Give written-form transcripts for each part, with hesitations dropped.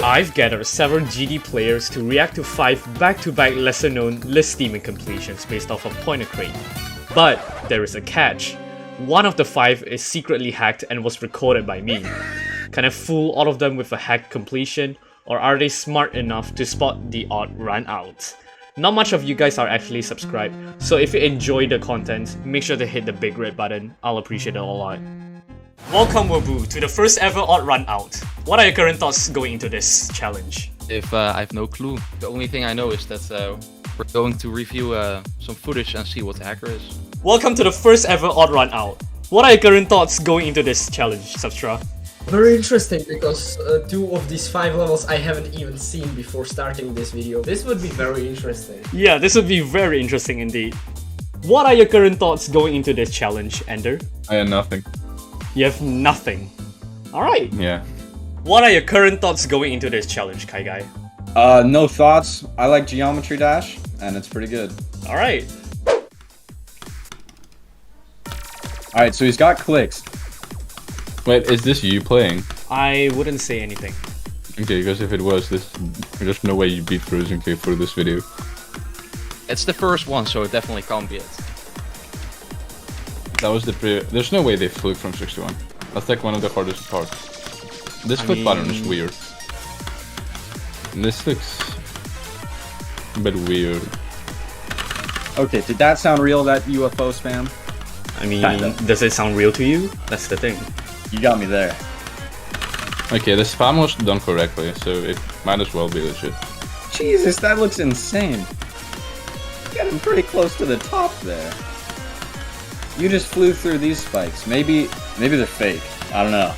I've gathered several GD players to react to 5 back-to-back lesser-known list theming completions based off of Pointercrate. But there is a catch. One of the 5 is secretly hacked and was recorded by me. Can I fool all of them with a hacked completion, or are they smart enough to spot the odd run out? Not much of you guys are actually subscribed, so if you enjoy the content, make sure to hit the big red button. I'll appreciate it a lot. Welcome Wabu to the first ever odd run out. What are your current thoughts going into this challenge? I have no clue. The only thing I know is that we're going to review some footage and see what the hacker is. Welcome to the first ever odd run out. What are your current thoughts going into this challenge, Substra? Very interesting, because 2 of these 5 levels I haven't even seen before starting this video. This would be very interesting. Yeah, this would be very interesting indeed. What are your current thoughts going into this challenge, Ender? I have nothing. You have nothing. Alright. Yeah. What are your current thoughts going into this challenge, Kai Guy? No thoughts. I like Geometry Dash, and it's pretty good. Alright. Alright, so he's got clicks. Wait, is this you playing? I wouldn't say anything. Okay, because if it was, there's no way you beat Frozen Cave for this video. It's the first one, so it definitely can't be it. That was there's no way they flew from 61. That's like one of the hardest parts. This flip pattern is weird. This looks a bit weird. Okay, did that sound real, that UFO spam? I mean, does it sound real to you? That's the thing. You got me there. Okay, the spam was done correctly, so it might as well be legit. Jesus, that looks insane. Getting pretty close to the top there. You just flew through these spikes. Maybe they're fake. I don't know.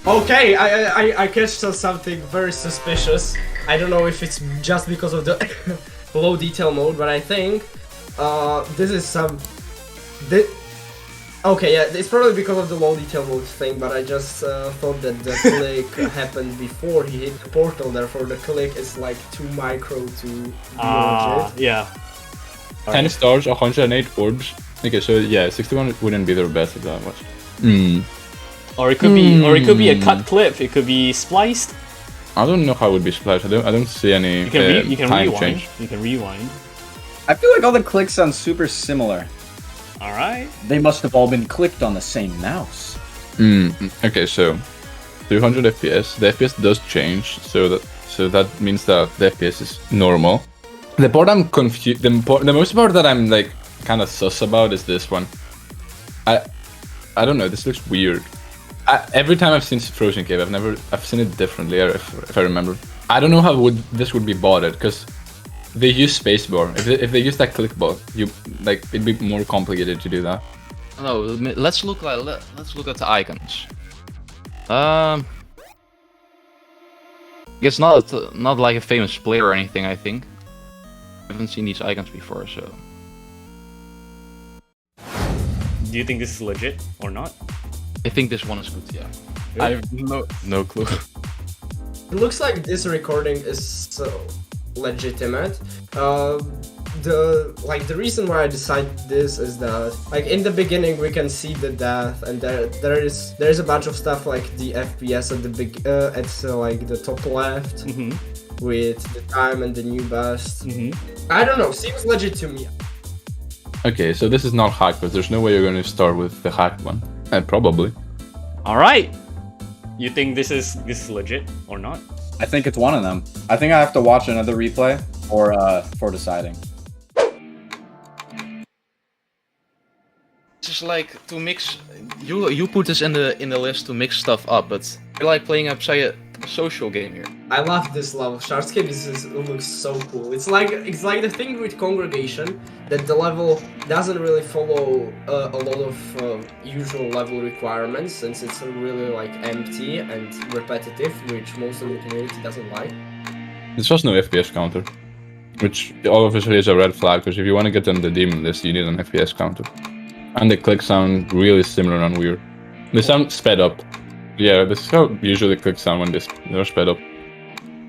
Okay, I catched something very suspicious. I don't know if it's just because of the low detail mode, but I think this is some... Okay, yeah, it's probably because of the low detail mode thing, but I just thought that the click happened before he hit the portal, therefore the click is like too micro to be legit. Yeah. 10 stars, 108 orbs. Okay, so yeah, 61 wouldn't be their best if that much. Or it could be a cut clip. It could be spliced. I don't know how it would be splashed. I don't see any You can time rewind. change. You can rewind. I feel like all the clicks sound super similar. Alright. They must have all been clicked on the same mouse. Okay, so 200 FPS. The FPS does change, so that means that the FPS is normal. The part I'm confused. The most part that I'm like kind of sus about is this one. I don't know. This looks weird. Every time I've seen Frozen Cave, I've seen it differently. If I remember, I don't know how this would be botted, because they use spacebar. If they use that click bot, it'd be more complicated to do that. No, let's look at the icons. It's not like a famous player or anything. I think I haven't seen these icons before, so. Do you think this is legit or not? I think this one is good. Yeah. I have no clue. It looks like this recording is so legitimate. The reason why I decided this is that, like, in the beginning we can see the death, and there is a bunch of stuff like the FPS at like the top left with the time and the new best. I don't know, seems legit to me. Okay, so this is not hacked, but there's no way you're going to start with the hacked one. Probably. Alright. You think this is legit or not? I think it's one of them. I think I have to watch another replay for deciding. It's just like to mix. You put this in the list to mix stuff up, but you're like playing a social game here. I love this level. Shardscape looks so cool. It's like the thing with Congregation, that the level doesn't really follow a lot of usual level requirements, since it's really like empty and repetitive, which most of the community doesn't like. There's just no FPS counter, which obviously is a red flag, because if you want to get on the demon list, you need an FPS counter. And the clicks sound really similar and weird. They sound sped up. Yeah, this is how usually clicks sound when they're sped up.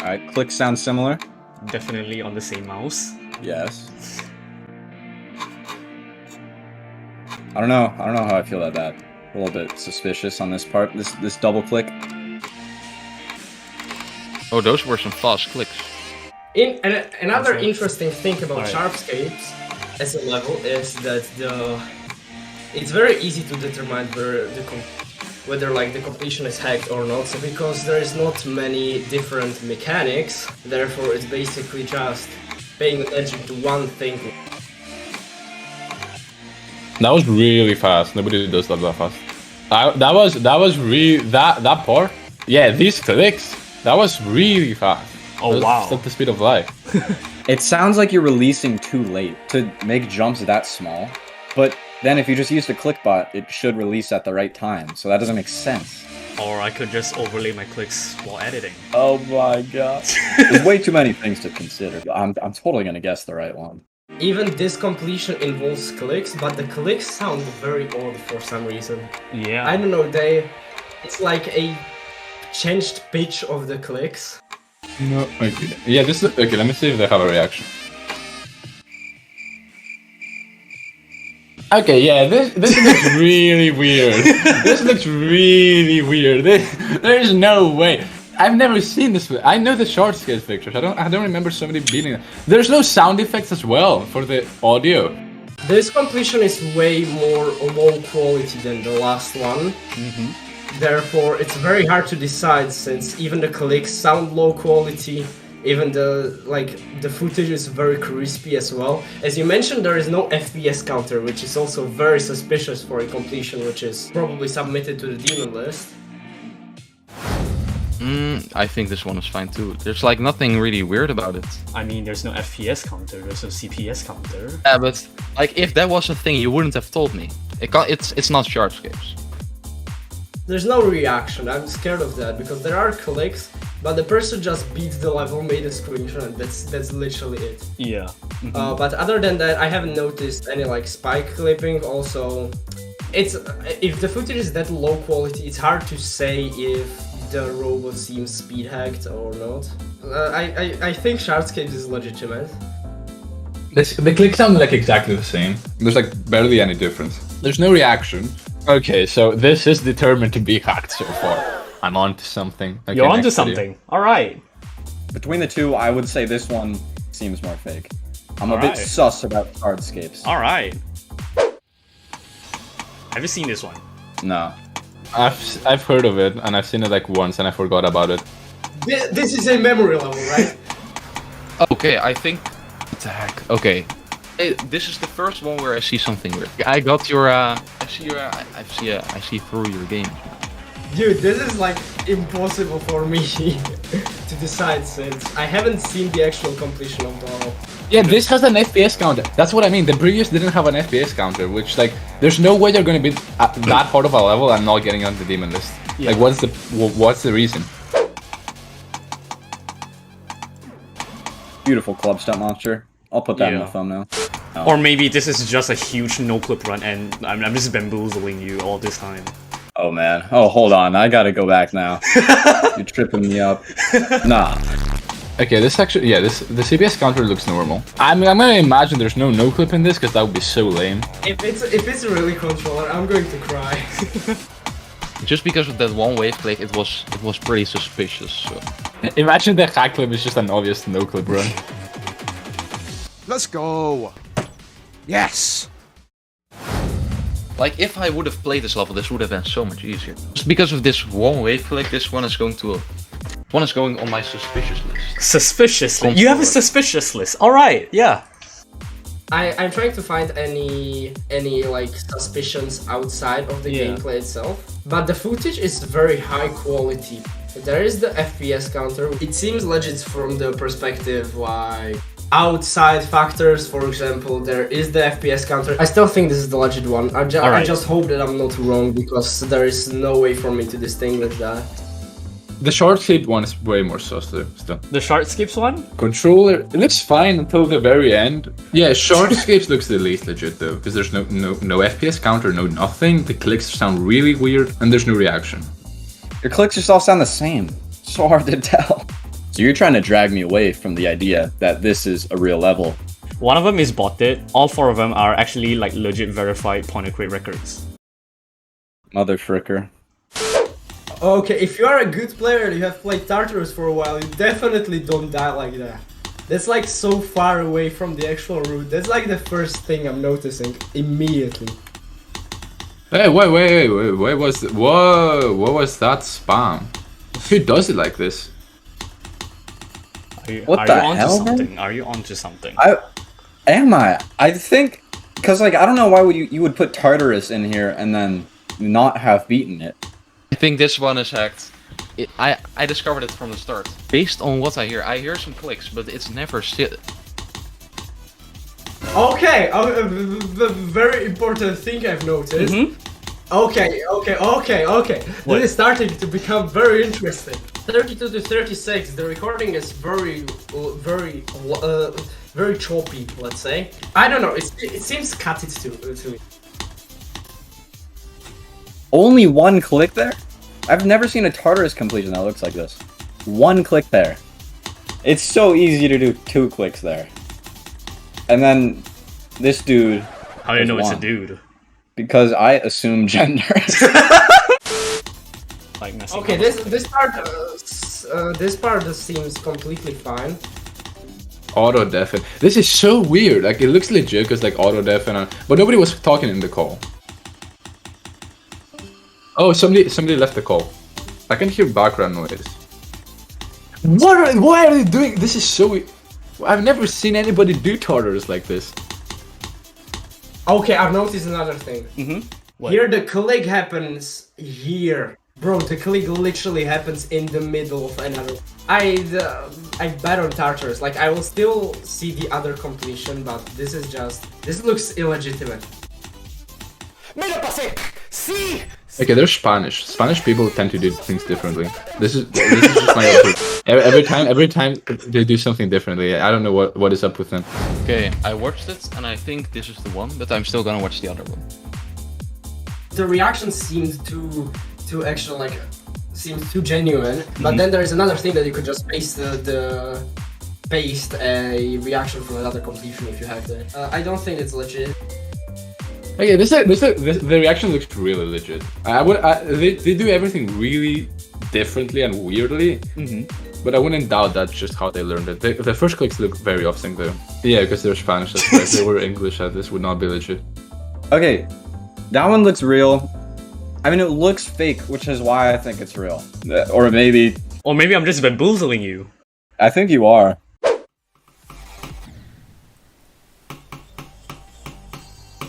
Alright, clicks sound similar. Definitely on the same mouse. Yes. I don't know how I feel about that. A little bit suspicious on this part. This double click. Oh, those were some fast clicks. Another interesting thing about Alright. Sharpscapes as a level is that it's very easy to determine whether like the completion is hacked or not. So because there is not many different mechanics, therefore it's basically just paying attention to one thing. That was really fast. Nobody does that fast. That was really that part. Yeah, these clicks. That was really fast. Oh, wow. That's at the speed of light. It sounds like you're releasing too late to make jumps that small, but then if you just use the click bot, it should release at the right time, so that doesn't make sense. Or I could just overlay my clicks while editing. Oh my god. There's way too many things to consider. I'm totally gonna guess the right one. Even this completion involves clicks, but the clicks sound very odd for some reason. Yeah. I don't know, it's like a changed pitch of the clicks. No. Okay. Yeah. This is okay. Let me see if they have a reaction. Okay. Yeah. This looks really weird. This looks really weird. There's no way. I've never seen this. I know the short scale pictures. I don't remember somebody beating it. There's no sound effects as well for the audio. This completion is way more low quality than the last one. Therefore, it's very hard to decide since even the clicks sound low quality. Even the footage is very crispy as well. As you mentioned, there is no FPS counter, which is also very suspicious for a completion, which is probably submitted to the demon list. I think this one is fine too. There's like nothing really weird about it. I mean, there's no FPS counter, there's no CPS counter. Yeah, but like if that was a thing, you wouldn't have told me. It's not Sharpscapes. There's no reaction. I'm scared of that because there are clicks, but the person just beats the level, made a screenshot, and that's literally it. Yeah. But other than that, I haven't noticed any like spike clipping. Also, if the footage is that low quality, it's hard to say if the robot seems speed hacked or not. I think Shardscapes is legitimate. The clicks sound like exactly the same. There's like barely any difference. There's no reaction. Okay, so this is determined to be hacked so far. I'm onto something. Okay, You're onto next video. something. Alright. Between the two, I would say this one seems more fake. I'm a bit Alright. sus about hardscapes. Alright. Have you seen this one? No. I've heard of it and I've seen it like once and I forgot about it. This is a memory level, right? Okay, I think. What the heck? Okay. This is the first one where I see something weird. I got your. I see through your game. Dude, this is like impossible for me to decide since I haven't seen the actual completion of the level. Yeah, this has an FPS counter. That's what I mean. The previous didn't have an FPS counter, which like there's no way they're gonna be at that part of a level and not getting on the demon list. Yeah. Like what's the reason? Beautiful club stunt monster. I'll put that in Yeah. the thumbnail. Or maybe this is just a huge no-clip run and I'm just bamboozling you all this time. Oh man. Oh, hold on. I gotta go back now. You're tripping me up. Nah. Okay, this actually, yeah, the CPS counter looks normal. I'm gonna imagine there's no clip in this because that would be so lame. If it's really controller, I'm going to cry. Just because of that one wave click, it was pretty suspicious. So. Imagine the hack clip is just an obvious no clip run. Let's go. Yes. Like if I would have played this level, this would have been so much easier. Just because of this one wave click, this one is going on my suspicious list. Suspicious list. You have a suspicious list. Alright, yeah. I'm trying to find any like suspicions outside of the Yeah. gameplay itself, but the footage is very high quality. There is the FPS counter. It seems legit from the perspective like outside factors, for example, there is the FPS counter. I still think this is the legit one. I Alright. just hope that I'm not wrong because there is no way for me to distinguish that. The short-shaped one is way more sus though, still. The Shardscapes one? Controller, it looks fine until the very end. Yeah, Shardscapes looks the least legit though, because there's no FPS counter, no nothing. The clicks sound really weird, and there's no reaction. Your clicks just all sound the same. So hard to tell. So you're trying to drag me away from the idea that this is a real level. One of them is botted. All four of them are actually like legit verified Pointercrate records. Mother fricker. Okay, if you are a good player and you have played Tartarus for a while, you definitely don't die like that. That's like so far away from the actual route. That's like the first thing I'm noticing immediately. Hey, wait, what was that spam? Who does it like this? What the you onto hell, man? something? Are you onto something? Am I? I think, because like I don't know why would you would put Tartarus in here and then not have beaten it. I think this one is hacked. I discovered it from the start. Based on what I hear some clicks, but it's never shit. Okay, the very important thing I've noticed. Okay. What? This is starting to become very interesting. 32 to 36, the recording is very choppy, let's say. I don't know, it seems cutted to me. Only one click there? I've never seen a Tartarus completion that looks like this. One click there. It's so easy to do 2 clicks there. And then this dude. How do you know it's a one. dude? Because I assume gender. Like messing Okay, up. this part seems completely fine. Auto deafen. This is so weird. Like it looks legit because like auto deafen, but nobody was talking in the call. Oh, somebody left the call. I can hear background noise. Why are they doing? This is so weird. I've never seen anybody do Tartarus like this. Okay, I've noticed another thing. What? Here the click happens here. Bro, the click literally happens in the middle of another. I bet on Tartarus. Like, I will still see the other completion, but this looks illegitimate. Okay, they're Spanish. Spanish people tend to do things differently. This is just my opinion. Every time they do something differently. I don't know what is up with them. Okay, I watched it and I think this is the one, but I'm still gonna watch the other one. The reaction seemed too actual, like, seemed too genuine. But then there is another thing that you could just paste paste a reaction from another completion if you have that. I don't think it's legit. Okay, the reaction looks really legit. They do everything really differently and weirdly, but I wouldn't doubt that's just how they learned it. The first clicks look very off-sync though. Yeah, because they're Spanish. That's right. If they were English, this would not be legit. Okay, that one looks real. I mean, it looks fake, which is why I think it's real. Or maybe I'm just bamboozling you. I think you are.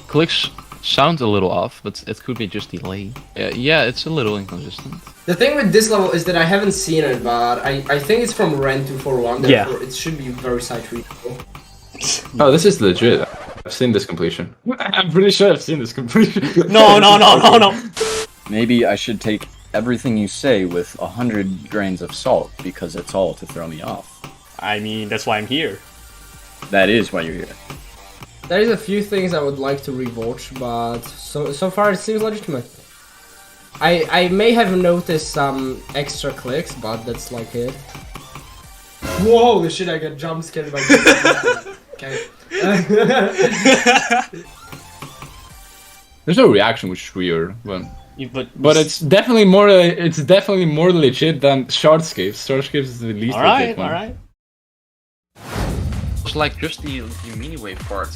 Clicks sound a little off, but it could be just delay. Yeah, it's a little inconsistent. The thing with this level is that I haven't seen it, but I think it's from Ren 241. Yeah. Therefore it should be very sight readable. Oh, this is legit. I've seen this completion. I'm pretty sure I've seen this completion. No. Maybe I should take everything you say with 100 grains of salt because it's all to throw me off. I mean, that's why I'm here. That is why you're here. There is a few things I would like to rewatch, but so far it seems legitimate. I may have noticed some extra clicks, but that's like it. Whoa, holy shit, I got jump scared by this. Okay. There's no reaction, which is weird, but But it's definitely more legit than Shardscapes. Shardscapes is the least legit one. alright. It's like just the mini wave part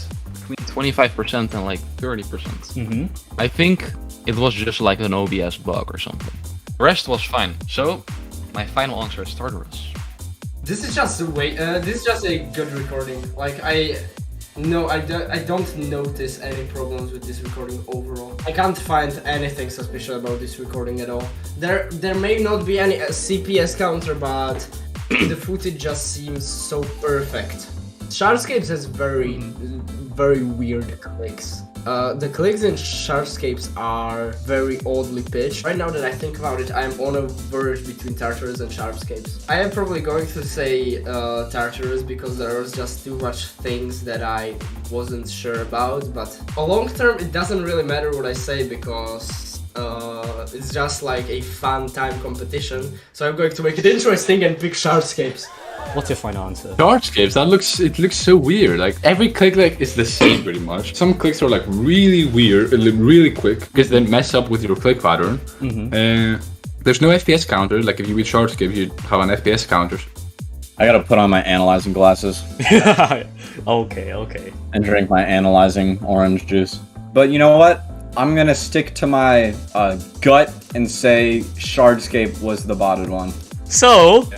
between 25% and like 30%. I think it was just like an OBS bug or something. The rest was fine. So my final answer is Tartarus. This is just a way. This is just a good recording. Like I don't notice any problems with this recording overall. I can't find anything suspicious about this recording at all. There may not be any CPS counter, but the footage just seems so perfect. Shardscapes has very weird clicks. The clicks in Shardscapes are very oddly pitched. Right now that I think about it, I'm on a verge between Tartarus and Shardscapes. I am probably going to say Tartarus because there was just too much things that I wasn't sure about, but long term it doesn't really matter what I say because it's just like a fun time competition. So I'm going to make it interesting and pick Shardscapes. What's your final answer? Shardscapes, it looks so weird. Like every click like is the same pretty much. Some clicks are like really weird, really quick because they mess up with your click pattern. There's no FPS counter. Like if you read Shardscape, you have an FPS counter. I gotta put on my analyzing glasses Okay. and drink my analyzing orange juice. But you know what? I'm gonna stick to my gut and say Shardscape was the botted one. So,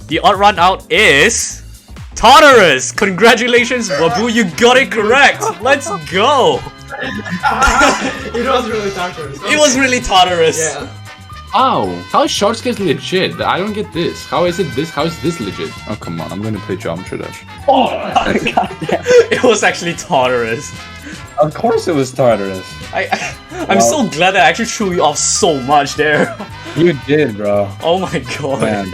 the odd run out is Tartarus! Congratulations, Wabu, you got it correct! Let's go! It was really Tartarus. It was really Tartarus! Yeah. How? How is Shardscape legit? I don't get this. How is it this? How is this legit? Oh come on! I'm gonna play Geometry Dash. Oh, goddamn. It was actually Tartarus. Of course it was Tartarus. I'm so glad that I actually threw you off so much there. You did, bro. Oh my god. Man.